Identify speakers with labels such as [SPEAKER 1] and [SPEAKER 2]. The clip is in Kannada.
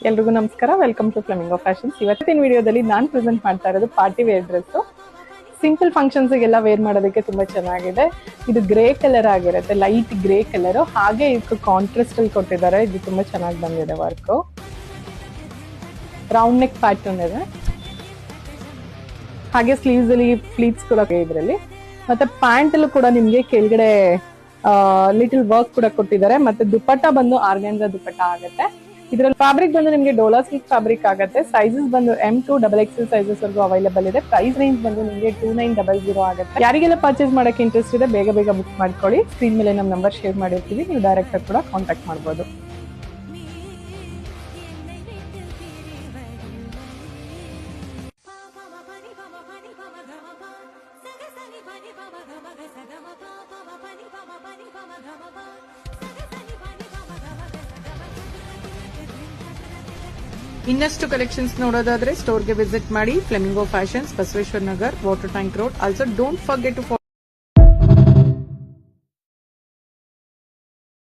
[SPEAKER 1] ಎಲ್ರಿಗೂ ನಮಸ್ಕಾರ, ವೆಲ್ಕಮ್ ಟು ಫ್ಲೆಮಿಂಗೋ ಫ್ಯಾಷನ್ಸ್. ಇವತ್ತಿನ ವಿಡಿಯೋದಲ್ಲಿ ನಾನು ಪ್ರೆಸೆಂಟ್ ಮಾಡ್ತಾ ಇರೋದು ಪಾರ್ಟಿ ವೇರ್ ಡ್ರೆಸ್. ಸಿಂಪಲ್ ಫಂಕ್ಷನ್ಸ್ಗೆಲ್ಲ ವೇರ್ ಮಾಡೋದಕ್ಕೆ ತುಂಬಾ ಚೆನ್ನಾಗಿದೆ. ಇದು ಗ್ರೇ ಕಲರ್ ಆಗಿರುತ್ತೆ, ಲೈಟ್ ಗ್ರೇ ಕಲರ್. ಹಾಗೆ ಇದಕ್ಕೆ ಕಾಂಟ್ರಾಸ್ಟ್ ಅಲ್ಲಿ ಕೊಟ್ಟಿದ್ದಾರೆ. ಇದು ತುಂಬಾ ಚೆನ್ನಾಗಿ ಬಂದಿದೆ ವರ್ಕ್. ರೌಂಡ್ ನೆಕ್ ಪ್ಯಾಟರ್ನ್ ಇದೆ. ಹಾಗೆ ಸ್ಲೀವ್ಸ್ ಅಲ್ಲಿ ಫ್ಲೀಟ್ಸ್ ಕೂಡ ಇದರಲ್ಲಿ. ಮತ್ತೆ ಪ್ಯಾಂಟ್ ಅಲ್ಲೂ ಕೂಡ ನಿಮ್ಗೆ ಕೆಳಗಡೆ ಲಿಟಲ್ ವರ್ಕ್ ಕೂಡ ಕೊಟ್ಟಿದ್ದಾರೆ. ಮತ್ತೆ ದುಪಟ್ಟ ಬಂದು ಆರ್ಗನ್ಜಾ ದುಪಟ್ಟ ಆಗುತ್ತೆ. ಇದರಲ್ಲಿ ಫ್ಯಾಬ್ರಿಕ್ ಬಂದು ನಿಮಗೆ ಡೋಲಾ ಸಿಲ್ಕ್ ಫ್ಯಾಬ್ರಿಕ್ ಆಗುತ್ತೆ. ಸೈಜಸ್ ಬಂದು M2 XXL ಸೈಜಸ್ ವರೆಗೂ ಅವೈಲೇಬಲ್ ಇದೆ. ಪ್ರೈಸ್ ರೇಂಜ್ ಬಂದು ನಿಮಗೆ 2900 ಆಗುತ್ತೆ. ಯಾರಿಗೆಲ್ಲ ಪರ್ಚೇಸ್ ಮಾಡಕ್ಕೆ ಇಂಟ್ರೆಸ್ಟ್ ಇದೆ ಬೇಗ ಬೇಗ ಬುಕ್ ಮಾಡ್ಕೊಳ್ಳಿ. ಸ್ಕ್ರೀನ್ ಮೇಲೆ ನಮ್ಮ ನಂಬರ್ ಶೇರ್ ಮಾಡಿರ್ತೀವಿ, ನೀವು ಡೈರೆಕ್ಟ್ ಆಗಿ ಕೂಡ ಕಾಂಟ್ಯಾಕ್ಟ್ ಮಾಡಬಹುದು. ಇನ್ನಷ್ಟು ಕಲೆಕ್ಷನ್ಸ್ ನೋಡೋದಾದ್ರೆ ಸ್ಟೋರ್ಗೆ ವಿಸಿಟ್ ಮಾಡಿ. Flamingo fashions, Basaveshwara Nagar, water tank road. Also don't forget to